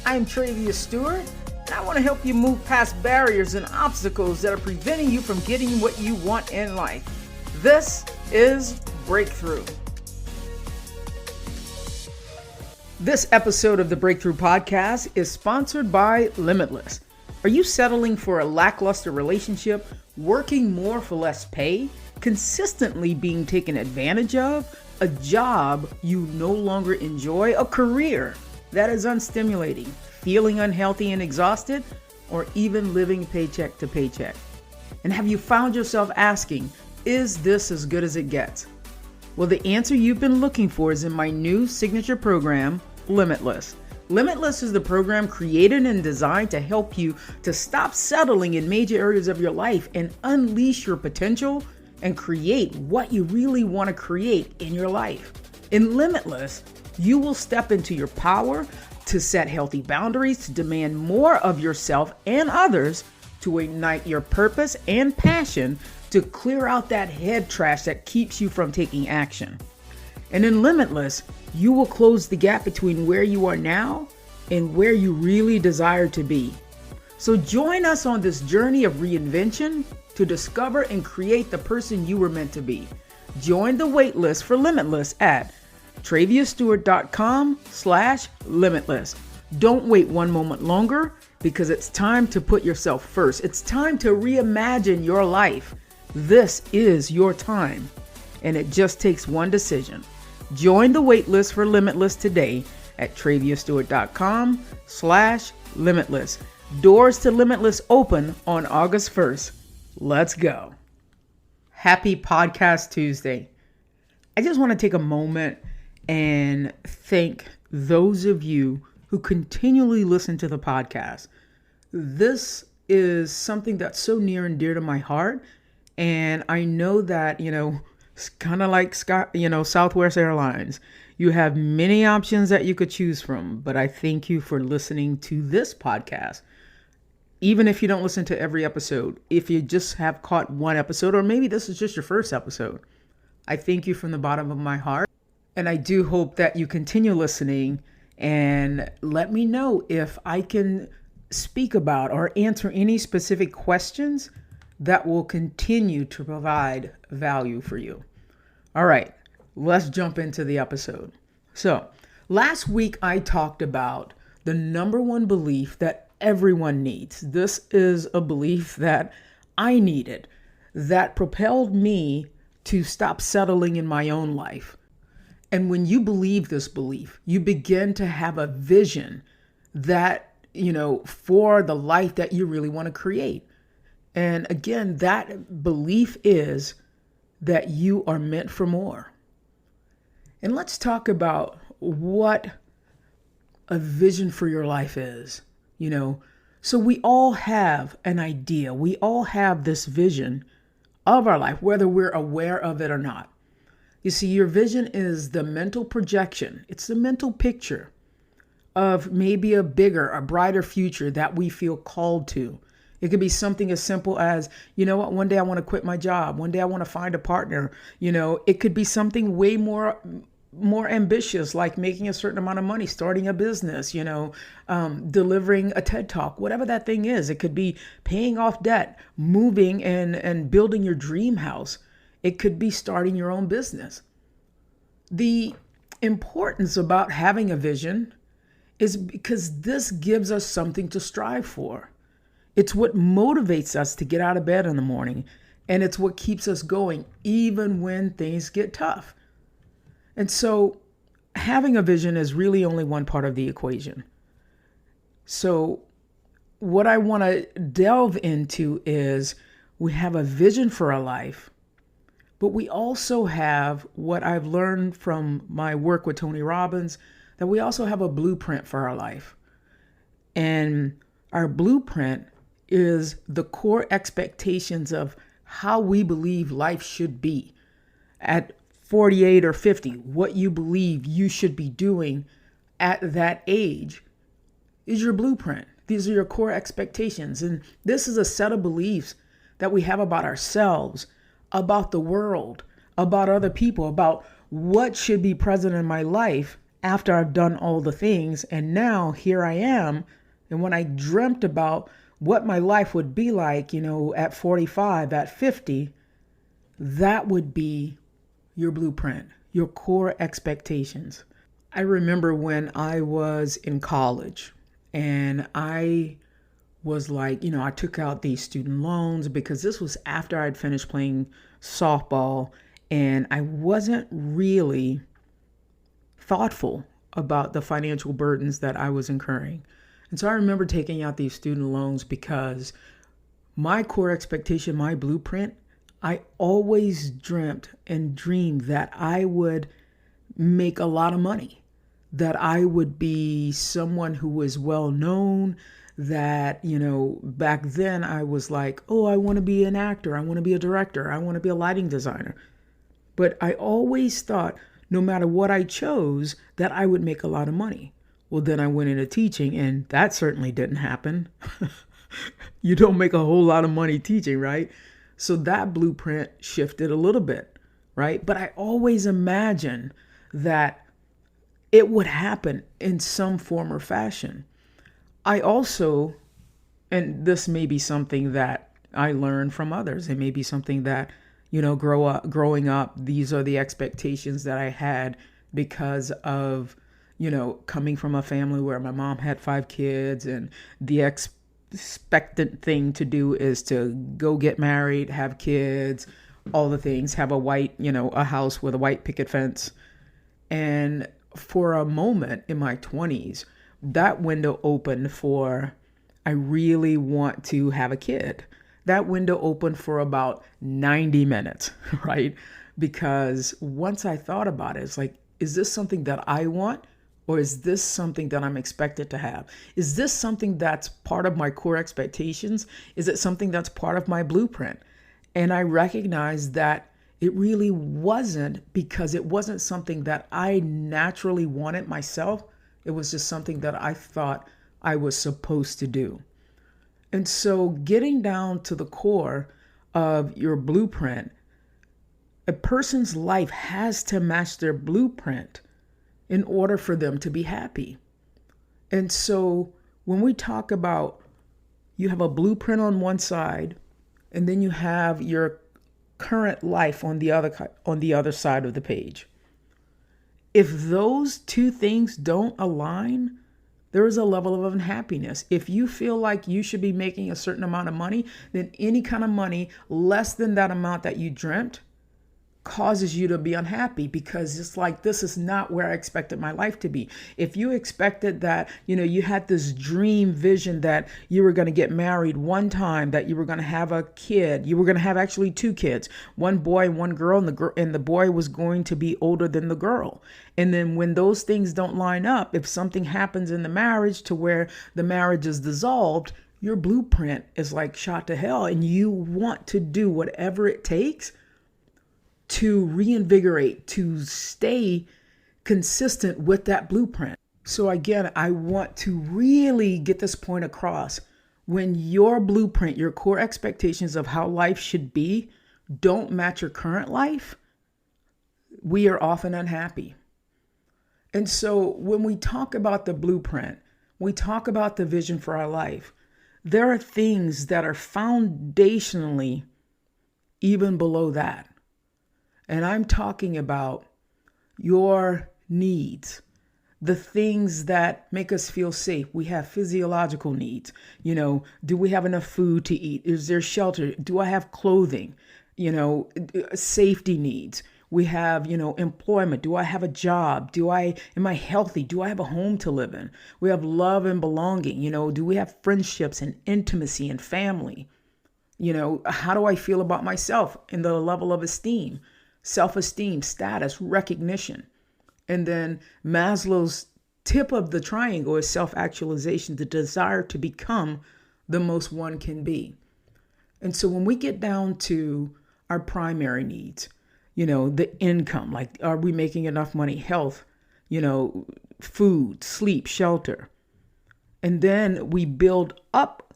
I'm Travius Stewart, and I want to help you move past barriers and obstacles that are preventing you from getting what you want in life. This is Breakthrough. This episode of the Breakthrough Podcast is sponsored by Limitless. Are you settling for a lackluster relationship, working more for less pay, consistently being taken advantage of, a job you no longer enjoy, a career that is unstimulating, feeling unhealthy and exhausted, or even living paycheck to paycheck? And have you found yourself asking, is this as good as it gets? Well, the answer you've been looking for is in my new signature program, Limitless. Limitless is the program created and designed to help you to stop settling in major areas of your life and unleash your potential and create what you really want to create in your life. In Limitless, you will step into your power to set healthy boundaries, to demand more of yourself and others, to ignite your purpose and passion, to clear out that head trash that keeps you from taking action. And in Limitless, you will close the gap between where you are now and where you really desire to be. So join us on this journey of reinvention to discover and create the person you were meant to be. Join the waitlist for Limitless at traviusstewart.com/limitless. Don't wait one moment longer, because it's time to put yourself first. It's time to reimagine your life. This is your time, and it just takes one decision. Join the waitlist for Limitless today at traviusstewart.com/limitless. Doors to Limitless open on August 1st. Let's go. Happy Podcast Tuesday. I just want to take a moment and thank those of you who continually listen to the podcast. This is something that's so near and dear to my heart. And I know that, it's kind of like, Southwest Airlines. You have many options that you could choose from, but I thank you for listening to this podcast. Even if you don't listen to every episode, if you just have caught one episode, or maybe this is just your first episode, I thank you from the bottom of my heart. And I do hope that you continue listening and let me know if I can speak about or answer any specific questions that will continue to provide value for you. All right, let's jump into the episode. So last week I talked about the number one belief that everyone needs. This is a belief that I needed, that propelled me to stop settling in my own life. And when you believe this belief, you begin to have a vision that, for the life that you really want to create. And again, that belief is that you are meant for more. And let's talk about what a vision for your life is. So we all have an idea. We all have this vision of our life, whether we're aware of it or not. You see, your vision is the mental projection. It's the mental picture of maybe a bigger, a brighter future that we feel called to. It could be something as simple as, one day I want to quit my job. One day I want to find a partner. It could be something way more ambitious, like making a certain amount of money, starting a business, delivering a TED Talk, whatever that thing is. It could be paying off debt, moving and building your dream house. It could be starting your own business. The importance about having a vision is because this gives us something to strive for. It's what motivates us to get out of bed in the morning, and it's what keeps us going even when things get tough. And so having a vision is really only one part of the equation. So what I want to delve into is we have a vision for our life, but we also have what I've learned from my work with Tony Robbins, that we also have a blueprint for our life. And our blueprint is the core expectations of how we believe life should be at 48 or 50, what you believe you should be doing at that age is your blueprint. These are your core expectations. And this is a set of beliefs that we have about ourselves, about the world, about other people, about what should be present in my life after I've done all the things. And now here I am. And when I dreamt about what my life would be like, at 45, at 50, that would be your blueprint, your core expectations. I remember when I was in college and I was like, I took out these student loans because this was after I'd finished playing softball and I wasn't really thoughtful about the financial burdens that I was incurring. And so I remember taking out these student loans because my core expectation, my blueprint, I always dreamt and dreamed that I would make a lot of money, that I would be someone who was well known, that, back then I was like, oh, I want to be an actor. I want to be a director. I want to be a lighting designer. But I always thought, no matter what I chose, that I would make a lot of money. Well, then I went into teaching, and that certainly didn't happen. You don't make a whole lot of money teaching, right? So that blueprint shifted a little bit, right? But I always imagined that it would happen in some form or fashion. I also, and this may be something that I learned from others. It may be something that, growing up, these are the expectations that I had because of, coming from a family where my mom had 5 kids and the expectant thing to do is to go get married, have kids, all the things, have a house with a white picket fence. And for a moment in my 20s, that window opened for, I really want to have a kid. That window opened for about 90 minutes, right? Because once I thought about it, it's like, is this something that I want? Or is this something that I'm expected to have? Is this something that's part of my core expectations? Is it something that's part of my blueprint? And I recognized that it really wasn't, because it wasn't something that I naturally wanted myself. It was just something that I thought I was supposed to do. And so getting down to the core of your blueprint, a person's life has to match their blueprint in order for them to be happy. And so when we talk about, you have a blueprint on one side, and then you have your current life on the other side of the page. If those two things don't align, there is a level of unhappiness. If you feel like you should be making a certain amount of money, then any kind of money less than that amount that you dreamt causes you to be unhappy, because it's like, this is not where I expected my life to be. If you expected that, you had this dream vision that you were going to get married one time, that you were going to have a kid, you were going to have actually 2 kids, one boy and one girl, and the boy was going to be older than the girl. And then when those things don't line up, if something happens in the marriage to where the marriage is dissolved, your blueprint is like shot to hell, and you want to do whatever it takes to reinvigorate, to stay consistent with that blueprint. So again, I want to really get this point across. When your blueprint, your core expectations of how life should be, don't match your current life, we are often unhappy. And so when we talk about the blueprint, we talk about the vision for our life, there are things that are foundationally even below that. And I'm talking about your needs, the things that make us feel safe. We have physiological needs. Do we have enough food to eat? Is there shelter? Do I have clothing? Safety needs. We have, employment. Do I have a job? Am I healthy? Do I have a home to live in? We have love and belonging. Do we have friendships and intimacy and family? How do I feel about myself in the level of esteem? Self-esteem, status, recognition. And then Maslow's tip of the triangle is self-actualization, the desire to become the most one can be. And so when we get down to our primary needs, the income, like, are we making enough money? Health, food, sleep, shelter. And then we build up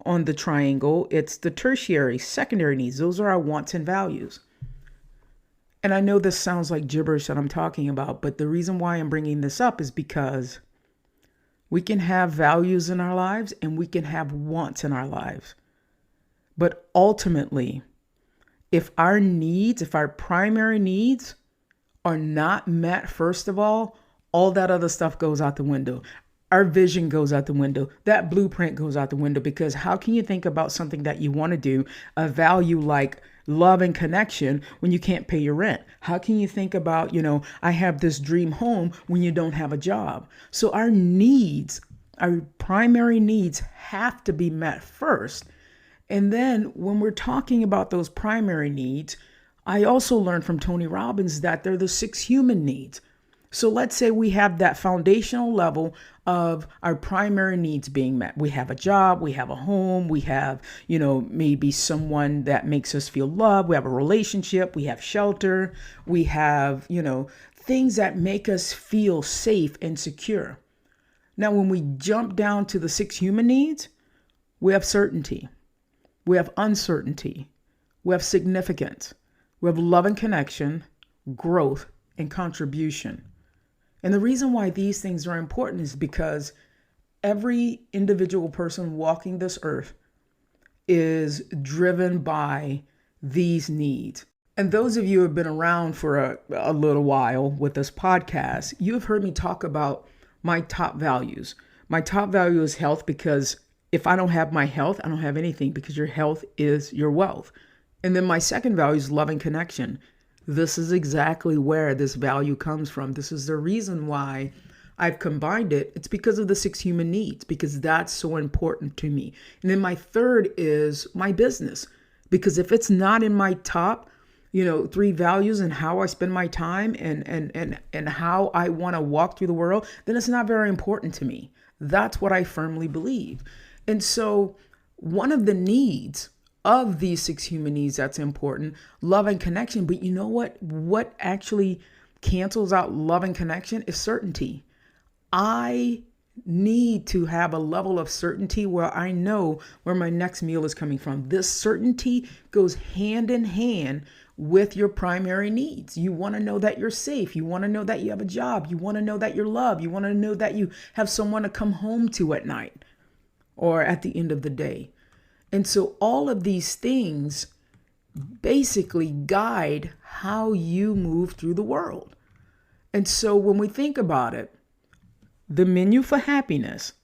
on the triangle. It's the tertiary, secondary needs. Those are our wants and values. And I know this sounds like gibberish that I'm talking about, but the reason why I'm bringing this up is because we can have values in our lives and we can have wants in our lives. But ultimately, if our primary needs are not met, first of all that other stuff goes out the window. Our vision goes out the window. That blueprint goes out the window, because how can you think about something that you want to do, a value like love and connection, when you can't pay your rent? How can you think about, I have this dream home when you don't have a job? So our needs, our primary needs, have to be met first. And then when we're talking about those primary needs, I also learned from Tony Robbins that they're the 6 human needs. So let's say we have that foundational level of our primary needs being met. We have a job, we have a home, we have, maybe someone that makes us feel loved, we have a relationship, we have shelter, we have, things that make us feel safe and secure. Now, when we jump down to the 6 human needs, we have certainty, we have uncertainty, we have significance, we have love and connection, growth, and contribution. And the reason why these things are important is because every individual person walking this earth is driven by these needs. And those of you who have been around for a little while with this podcast, you've heard me talk about my top values. My top value is health, because if I don't have my health, I don't have anything, because your health is your wealth. And then my second value is love and connection. This is exactly where this value comes from. This is the reason why I've combined it. It's because of the 6 human needs, because that's so important to me. And then my third is my business, because if it's not in my top, 3 values and how I spend my time and how I want to walk through the world, then it's not very important to me. That's what I firmly believe. And so one of the needs of these 6 human needs that's important, love and connection. But you know what actually cancels out love and connection is certainty. I need to have a level of certainty where I know where my next meal is coming from. This certainty goes hand in hand with your primary needs. You want to know that you're safe. You want to know that you have a job. You want to know that you're loved. You want to know that you have someone to come home to at night or at the end of the day. And so all of these things basically guide how you move through the world. And so when we think about it, the menu for happiness,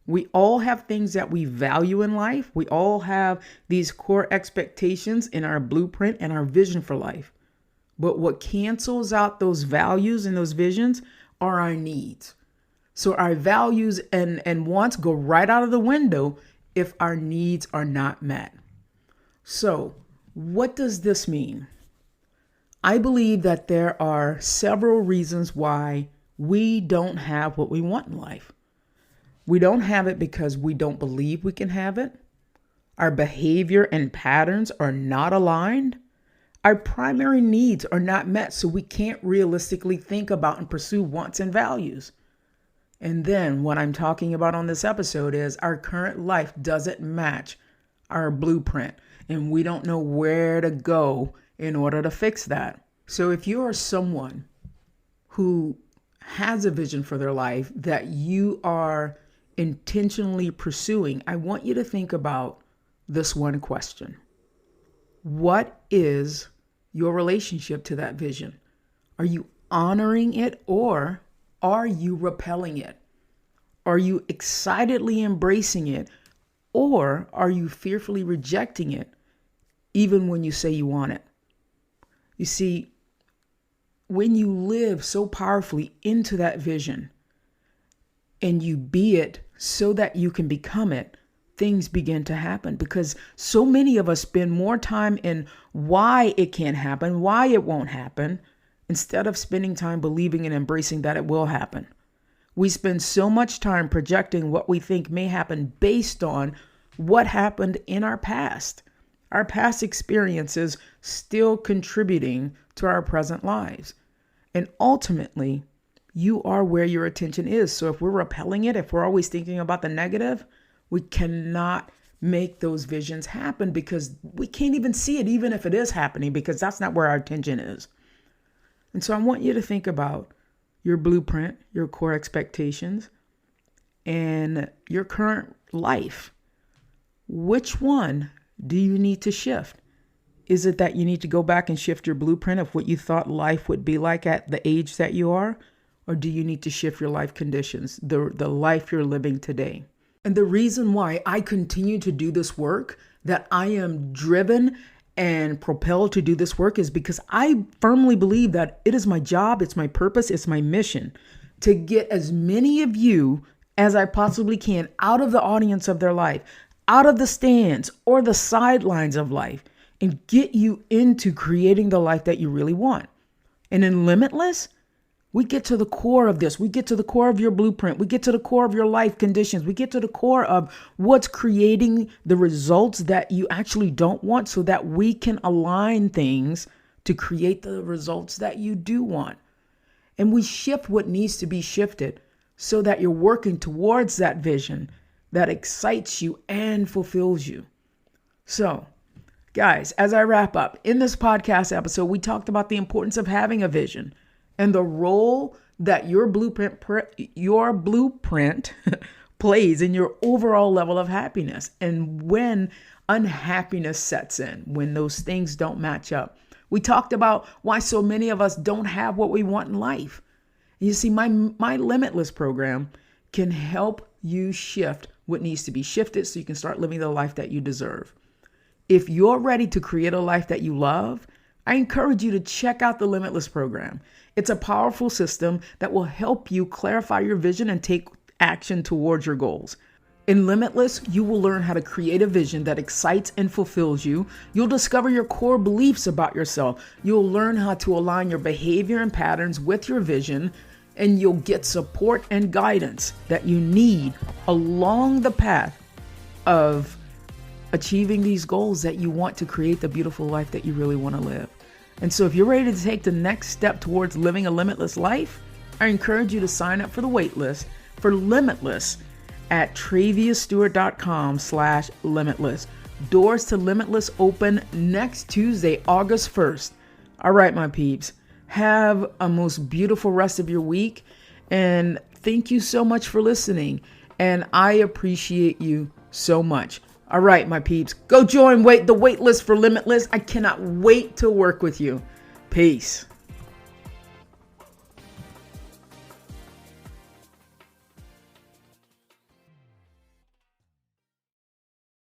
we all have things that we value in life. We all have these core expectations in our blueprint and our vision for life. But what cancels out those values and those visions are our needs. So our values and wants go right out of the window if our needs are not met. So what does this mean? I believe that there are several reasons why we don't have what we want in life. We don't have it because we don't believe we can have it. Our behavior and patterns are not aligned. Our primary needs are not met, so we can't realistically think about and pursue wants and values. And then what I'm talking about on this episode is our current life doesn't match our blueprint, and we don't know where to go in order to fix that. So if you are someone who has a vision for their life that you are intentionally pursuing, I want you to think about this one question. What is your relationship to that vision? Are you honoring it, or are you repelling it? Are you excitedly embracing it, or are you fearfully rejecting it even when you say you want it? You see, when you live so powerfully into that vision and you be it so that you can become it, things begin to happen, because so many of us spend more time in why it can't happen, why it won't happen, instead of spending time believing and embracing that it will happen. We spend so much time projecting what we think may happen based on what happened in our past experiences still contributing to our present lives. And ultimately, you are where your attention is. So if we're repelling it, if we're always thinking about the negative, we cannot make those visions happen, because we can't even see it, even if it is happening, because that's not where our attention is. And so I want you to think about your blueprint, your core expectations, and your current life. Which one do you need to shift? Is it that you need to go back and shift your blueprint of what you thought life would be like at the age that you are? Or do you need to shift your life conditions, the life you're living today? And the reason why I continue to do this work, that I am driven and propelled to do this work, is because I firmly believe that it is my job, it's my purpose, it's my mission to get as many of you as I possibly can out of the audience of their life, out of the stands or the sidelines of life, and get you into creating the life that you really want. And in Limitless, we get to the core of this. We get to the core of your blueprint. We get to the core of your life conditions. We get to the core of what's creating the results that you actually don't want, so that we can align things to create the results that you do want. And we shift what needs to be shifted so that you're working towards that vision that excites you and fulfills you. So, guys, as I wrap up, in this podcast episode, we talked about the importance of having a vision and the role that your blueprint plays in your overall level of happiness. And when unhappiness sets in, when those things don't match up. We talked about why so many of us don't have what we want in life. You see, my Limitless program can help you shift what needs to be shifted so you can start living the life that you deserve. If you're ready to create a life that you love, I encourage you to check out the Limitless program. It's a powerful system that will help you clarify your vision and take action towards your goals. In Limitless, you will learn how to create a vision that excites and fulfills you. You'll discover your core beliefs about yourself. You'll learn how to align your behavior and patterns with your vision, and you'll get support and guidance that you need along the path of achieving these goals that you want to create the beautiful life that you really want to live. And so if you're ready to take the next step towards living a limitless life, I encourage you to sign up for the waitlist for Limitless at traviastewart.com/limitless. Doors to Limitless open next Tuesday, August 1st. All right, my peeps, have a most beautiful rest of your week. And thank you so much for listening. And I appreciate you so much. All right, my peeps, go join the waitlist for Limitless. I cannot wait to work with you. Peace.